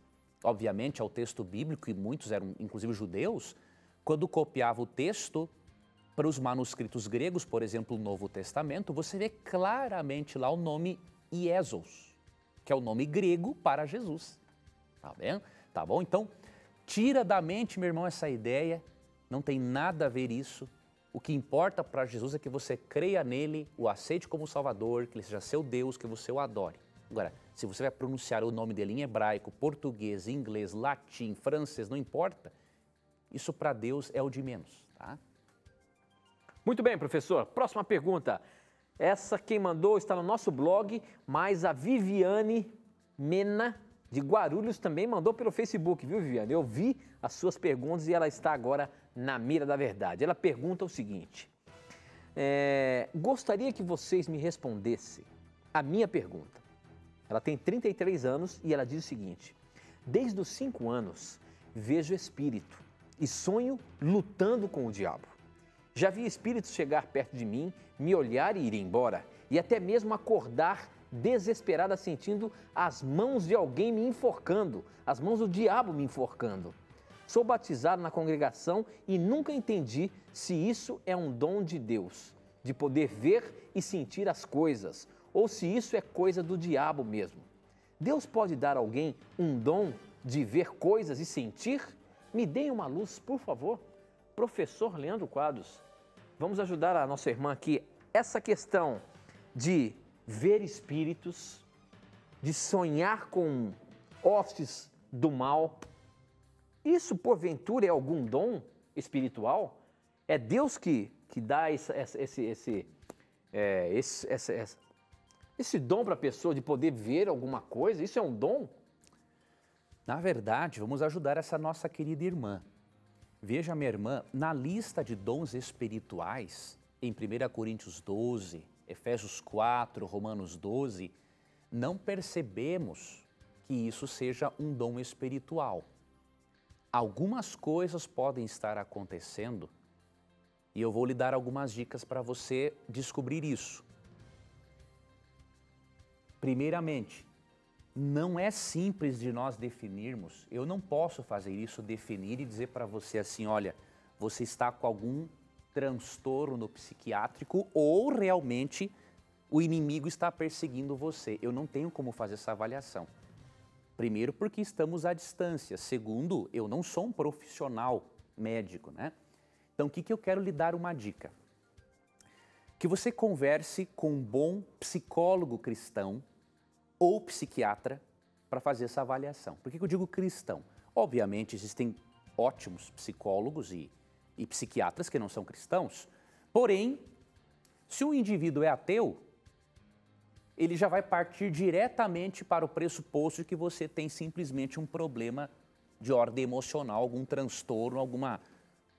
obviamente, ao texto bíblico, e muitos eram inclusive judeus, quando copiava o texto para os manuscritos gregos, por exemplo, o Novo Testamento, você vê claramente lá o nome Iesos, que é o nome grego para Jesus, tá bem? Tá bom? Então, tira da mente, meu irmão, essa ideia, não tem nada a ver isso. O que importa para Jesus é que você creia nele, o aceite como Salvador, que ele seja seu Deus, que você o adore. Agora, se você vai pronunciar o nome dele em hebraico, português, inglês, latim, francês, não importa, isso para Deus é o de menos, tá? Muito bem, professor. Próxima pergunta. Essa quem mandou está no nosso blog, mas a Viviane Mena, de Guarulhos, também mandou pelo Facebook, viu, Viviane? Eu vi as suas perguntas e ela está agora na mira da verdade. Ela pergunta o seguinte: Gostaria que vocês me respondessem a minha pergunta. Ela tem 33 anos e ela diz o seguinte: desde os 5 anos vejo espírito e sonho lutando com o diabo. Já vi espíritos chegar perto de mim, me olhar e ir embora, e até mesmo acordar desesperada sentindo as mãos de alguém me enforcando, as mãos do diabo me enforcando. Sou batizado na congregação e nunca entendi se isso é um dom de Deus, de poder ver e sentir as coisas, ou se isso é coisa do diabo mesmo. Deus pode dar a alguém um dom de ver coisas e sentir? Me deem uma luz, por favor. Professor Leandro Quadros, vamos ajudar a nossa irmã aqui. Essa questão de ver espíritos, de sonhar com hostes do mal, isso porventura é algum dom espiritual? É Deus que dá esse dom para a pessoa de poder ver alguma coisa? Isso é um dom? Na verdade, vamos ajudar essa nossa querida irmã. Veja, minha irmã, na lista de dons espirituais, em 1 Coríntios 12, Efésios 4, Romanos 12, não percebemos que isso seja um dom espiritual. Algumas coisas podem estar acontecendo e eu vou lhe dar algumas dicas para você descobrir isso. Primeiramente, não é simples de nós definirmos, eu não posso fazer isso, definir e dizer para você assim, olha, você está com algum transtorno psiquiátrico ou realmente o inimigo está perseguindo você. Eu não tenho como fazer essa avaliação. Primeiro, porque estamos à distância. Segundo, eu não sou um profissional médico, né? Então, o que eu quero lhe dar uma dica? Que você converse com um bom psicólogo cristão ou psiquiatra para fazer essa avaliação. Por que eu digo cristão? Obviamente, existem ótimos psicólogos e psiquiatras que não são cristãos, porém, se o indivíduo é ateu, ele já vai partir diretamente para o pressuposto de que você tem simplesmente um problema de ordem emocional, algum transtorno,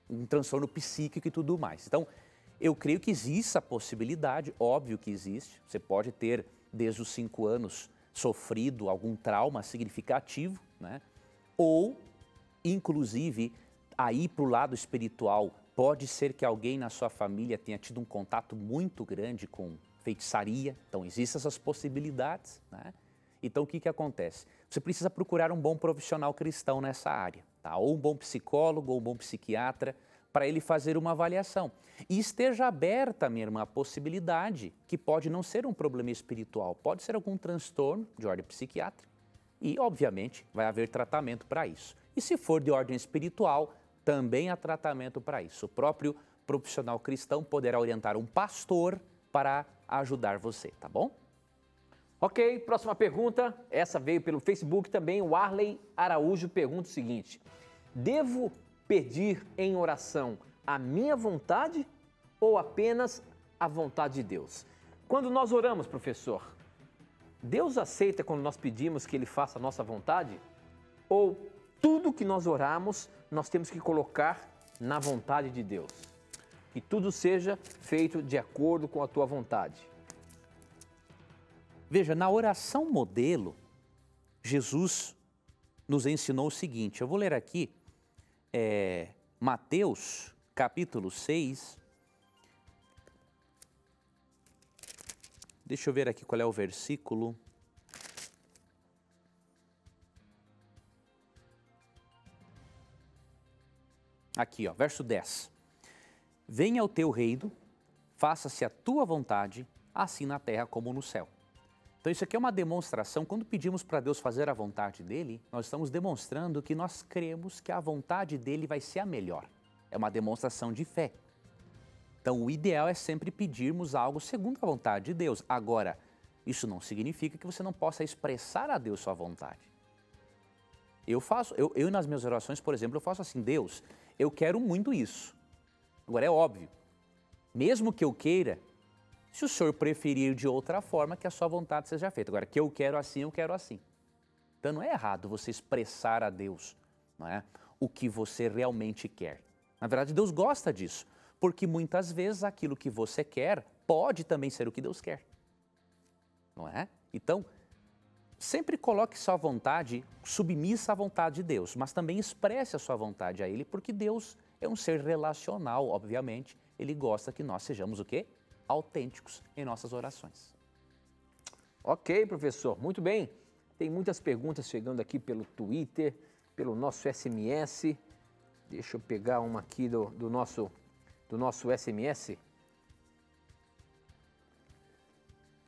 um transtorno psíquico e tudo mais. Então, eu creio que existe a possibilidade, óbvio que existe, você pode ter, desde os 5 anos, sofrido algum trauma significativo, né? Ou, inclusive, aí para o lado espiritual, pode ser que alguém na sua família tenha tido um contato muito grande com feitiçaria, então existem essas possibilidades, né? Então o que acontece? Você precisa procurar um bom profissional cristão nessa área, tá? Ou um bom psicólogo, ou um bom psiquiatra, para ele fazer uma avaliação. E esteja aberta, minha irmã, a possibilidade que pode não ser um problema espiritual, pode ser algum transtorno de ordem psiquiátrica e, obviamente, vai haver tratamento para isso. E se for de ordem espiritual, também há tratamento para isso. O próprio profissional cristão poderá orientar um pastor para ajudar você, tá bom? Ok, próxima pergunta. Essa veio pelo Facebook também. O Arley Araújo pergunta o seguinte: devo pedir em oração a minha vontade ou apenas a vontade de Deus? Quando nós oramos, professor, Deus aceita quando nós pedimos que Ele faça a nossa vontade? Ou tudo que nós oramos, nós temos que colocar na vontade de Deus? Que tudo seja feito de acordo com a tua vontade. Veja, na oração modelo, Jesus nos ensinou o seguinte, eu vou ler aqui, Mateus, capítulo 6, deixa eu ver aqui qual é o versículo. Aqui, ó, verso 10. Venha o teu reino, faça-se a tua vontade, assim na terra como no céu. Então isso aqui é uma demonstração, quando pedimos para Deus fazer a vontade dele, nós estamos demonstrando que nós cremos que a vontade dele vai ser a melhor. É uma demonstração de fé. Então o ideal é sempre pedirmos algo segundo a vontade de Deus. Agora, isso não significa que você não possa expressar a Deus sua vontade. Eu nas minhas orações, por exemplo, eu faço assim, Deus, eu quero muito isso. Agora é óbvio, mesmo que eu queira, se o Senhor preferir de outra forma, que a sua vontade seja feita. Agora, que eu quero assim, eu quero assim. Então não é errado você expressar a Deus, não é? O que você realmente quer. Na verdade, Deus gosta disso, Porque muitas vezes aquilo que você quer pode também ser o que Deus quer. Não é? Então, sempre coloque sua vontade submissa à vontade de Deus, mas também expresse a sua vontade a Ele, porque Deus é um ser relacional, obviamente. Ele gosta que nós sejamos o quê? Autênticos em nossas orações. Ok, professor, muito bem. Tem muitas perguntas chegando aqui pelo Twitter, pelo nosso SMS. Deixa eu pegar uma aqui do nosso SMS.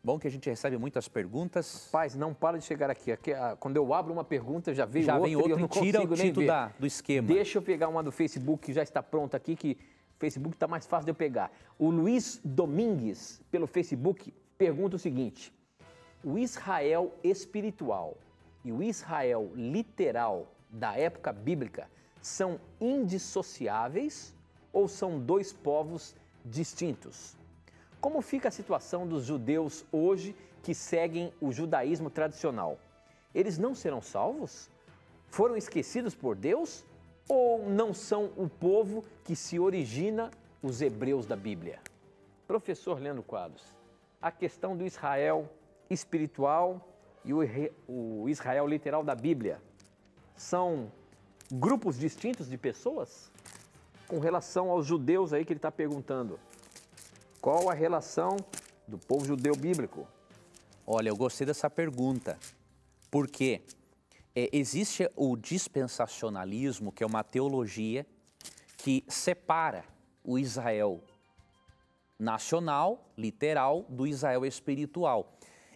Bom que a gente recebe muitas perguntas. Rapaz, não para de chegar aqui. Quando eu abro uma pergunta, já vem outra vem outra e eu não tira consigo o nem título ver. do esquema. Deixa eu pegar uma do Facebook que já está pronta aqui, que o Facebook está mais fácil de eu pegar. O Luiz Domingues, pelo Facebook, pergunta o seguinte: o Israel espiritual e o Israel literal da época bíblica são indissociáveis ou são dois povos distintos? Como fica a situação dos judeus hoje que seguem o judaísmo tradicional? Eles não serão salvos? Foram esquecidos por Deus? Ou não são o povo que se origina os hebreus da Bíblia? Professor Leandro Quadros, a questão do Israel espiritual e o Israel literal da Bíblia são grupos distintos de pessoas? Com relação aos judeus aí que ele está perguntando, qual a relação do povo judeu bíblico? Olha, eu gostei dessa pergunta, porque existe o dispensacionalismo, que é uma teologia que separa o Israel nacional, literal, do Israel espiritual.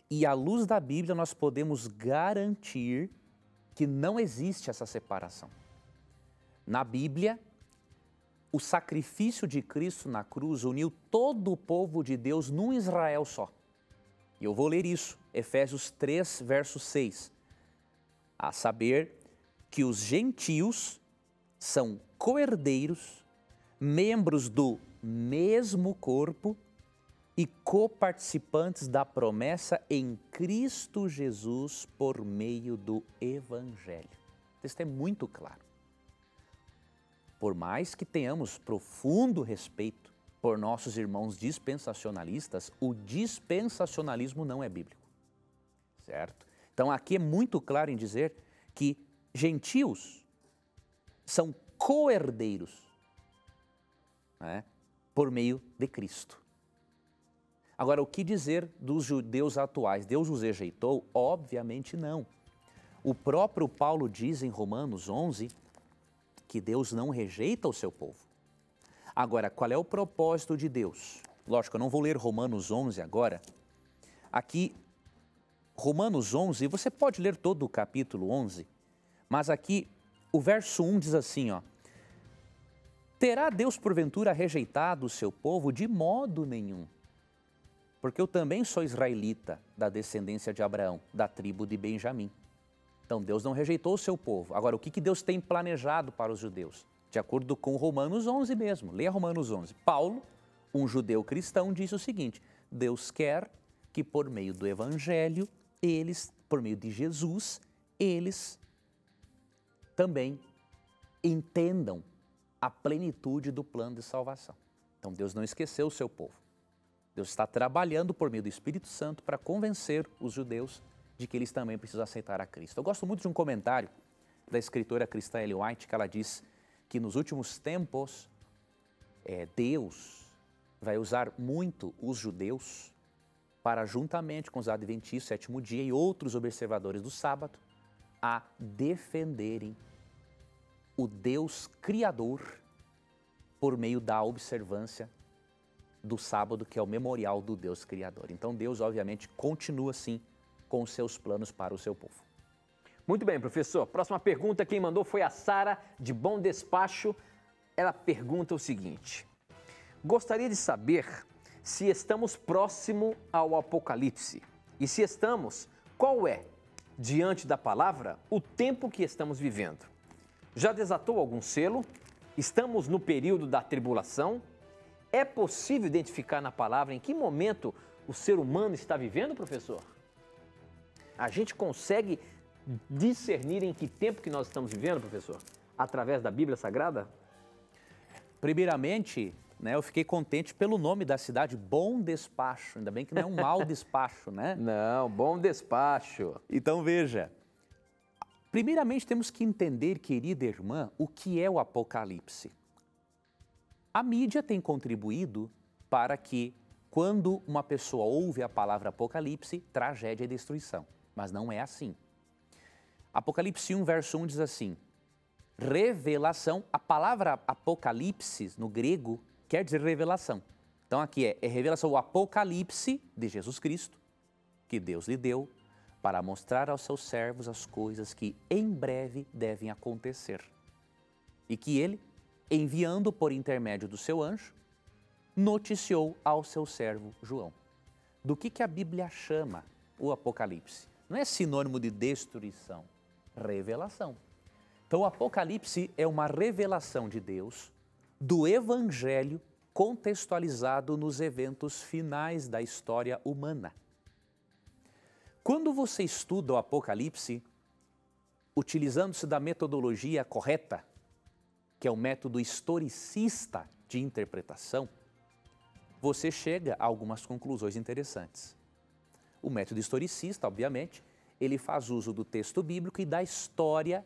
E à luz da Bíblia nós podemos garantir que não existe essa separação. Na Bíblia, o sacrifício de Cristo na cruz uniu todo o povo de Deus num Israel só. E eu vou ler isso, Efésios 3, verso 6. A saber que os gentios são co-herdeiros, membros do mesmo corpo e coparticipantes da promessa em Cristo Jesus por meio do Evangelho. Isso é muito claro. Por mais que tenhamos profundo respeito por nossos irmãos dispensacionalistas, o dispensacionalismo não é bíblico, certo? Então aqui é muito claro em dizer que gentios são co-herdeiros, né, por meio de Cristo. Agora, o que dizer dos judeus atuais? Deus os rejeitou? Obviamente não. O próprio Paulo diz em Romanos 11 que Deus não rejeita o seu povo. Agora, qual é o propósito de Deus? Lógico, eu não vou ler Romanos 11 agora. Aqui, Romanos 11, você pode ler todo o capítulo 11, mas aqui o verso 1 diz assim, ó: terá Deus porventura rejeitado o seu povo? De modo nenhum. Porque eu também sou israelita, da descendência de Abraão, da tribo de Benjamim. Então Deus não rejeitou o seu povo. Agora, o que Deus tem planejado para os judeus? De acordo com Romanos 11 mesmo, leia Romanos 11. Paulo, um judeu cristão, disse o seguinte: Deus quer que por meio do Evangelho, eles, por meio de Jesus, eles também entendam a plenitude do plano de salvação. Então Deus não esqueceu o seu povo. Deus está trabalhando por meio do Espírito Santo para convencer os judeus de que eles também precisam aceitar a Cristo. Eu gosto muito de um comentário da escritora cristã Ellen White, que ela diz que nos últimos tempos Deus vai usar muito os judeus para, juntamente com os adventistas, sétimo dia e outros observadores do sábado, a defenderem o Deus Criador por meio da observância do sábado, que é o memorial do Deus Criador. Então Deus, obviamente, continua assim com os seus planos para o seu povo. Muito bem, professor. Próxima pergunta, quem mandou foi a Sara, de Bom Despacho. Ela pergunta o seguinte: gostaria de saber se estamos próximo ao Apocalipse. E se estamos, qual é, diante da palavra, o tempo que estamos vivendo? Já desatou algum selo? Estamos no período da tribulação? É possível identificar na palavra em que momento o ser humano está vivendo, professor? A gente consegue discernir em que tempo que nós estamos vivendo, professor? Através da Bíblia Sagrada? Primeiramente, né? Eu fiquei contente pelo nome da cidade, Bom Despacho. Ainda bem que não é um mau despacho, né? Não, Bom Despacho. Então veja, primeiramente temos que entender, querida irmã, o que é o Apocalipse. A mídia tem contribuído para que, quando uma pessoa ouve a palavra Apocalipse, tragédia e destruição. Mas não é assim. Apocalipse 1, verso 1 diz assim: revelação. A palavra Apocalipse, no grego, quer dizer revelação. Então aqui é revelação, o Apocalipse de Jesus Cristo, que Deus lhe deu para mostrar aos seus servos as coisas que em breve devem acontecer. E que ele, enviando por intermédio do seu anjo, noticiou ao seu servo João. Do que a Bíblia chama o Apocalipse? Não é sinônimo de destruição, revelação. Então o Apocalipse é uma revelação de Deus do Evangelho contextualizado nos eventos finais da história humana. Quando você estuda o Apocalipse, utilizando-se da metodologia correta, que é o método historicista de interpretação, você chega a algumas conclusões interessantes. O método historicista, obviamente, ele faz uso do texto bíblico e da história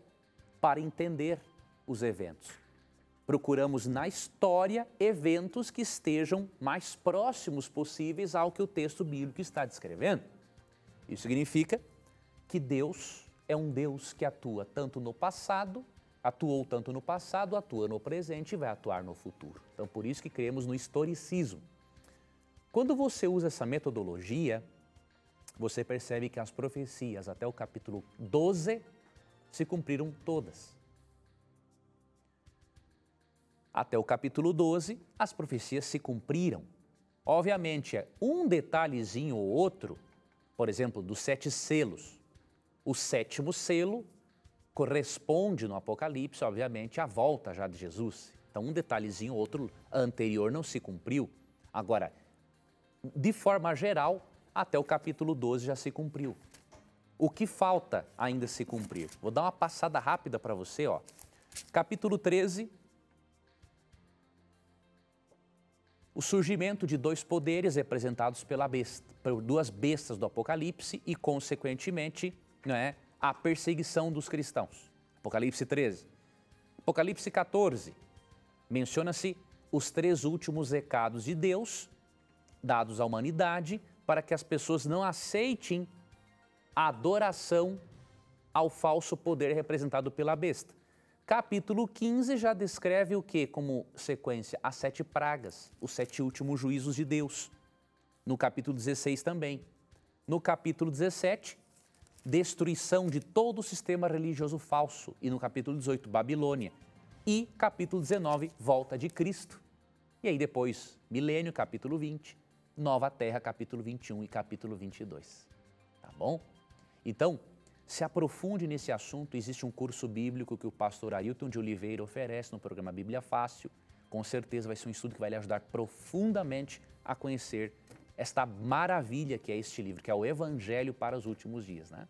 para entender os eventos. Procuramos na história eventos que estejam mais próximos possíveis ao que o texto bíblico está descrevendo. Isso significa que Deus é um Deus que atua tanto no passado, atuou tanto no passado, atua no presente e vai atuar no futuro. Então, por isso que cremos no historicismo. Quando você usa essa metodologia, você percebe que as profecias até o capítulo 12 se cumpriram todas. Até o capítulo 12, as profecias se cumpriram. Obviamente, um detalhezinho ou outro, por exemplo, dos 7 selos. O 7º selo corresponde no Apocalipse, obviamente, à volta já de Jesus. Então, um detalhezinho ou outro anterior não se cumpriu. Agora, de forma geral, até o capítulo 12 já se cumpriu. O que falta ainda se cumprir? Vou dar uma passada rápida para você, ó. Capítulo 13, o surgimento de 2 poderes representados por 2 bestas do Apocalipse e, consequentemente, a perseguição dos cristãos. Apocalipse 13. Apocalipse 14, menciona-se os 3 últimos recados de Deus dados à humanidade para que as pessoas não aceitem a adoração ao falso poder representado pela besta. Capítulo 15 já descreve o que como sequência? As 7 pragas, os 7 últimos juízos de Deus. No capítulo 16 também. No capítulo 17, destruição de todo o sistema religioso falso. E no capítulo 18, Babilônia. E capítulo 19, volta de Cristo. E aí depois, milênio, capítulo 20, Nova Terra, capítulo 21 e capítulo 22. Tá bom? Então, se aprofunde nesse assunto. Existe um curso bíblico que o pastor Ailton de Oliveira oferece no programa Bíblia Fácil. Com certeza vai ser um estudo que vai lhe ajudar profundamente a conhecer esta maravilha que é este livro, que é o Evangelho para os Últimos Dias, né?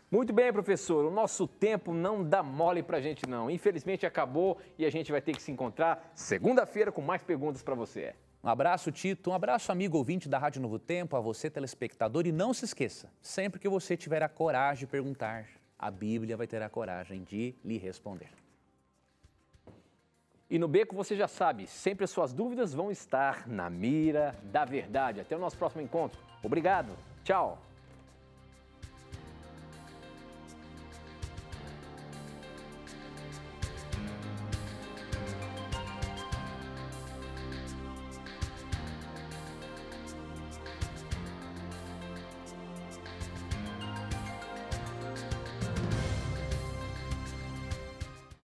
Muito bem, professor. O nosso tempo não dá mole pra gente, não. Infelizmente acabou e a gente vai ter que se encontrar segunda-feira com mais perguntas para você. Um abraço, Tito. Um abraço, amigo ouvinte da Rádio Novo Tempo, a você, telespectador. E não se esqueça, sempre que você tiver a coragem de perguntar, a Bíblia vai ter a coragem de lhe responder. E no Beco, você já sabe, sempre as suas dúvidas vão estar na mira da verdade. Até o nosso próximo encontro. Obrigado. Tchau.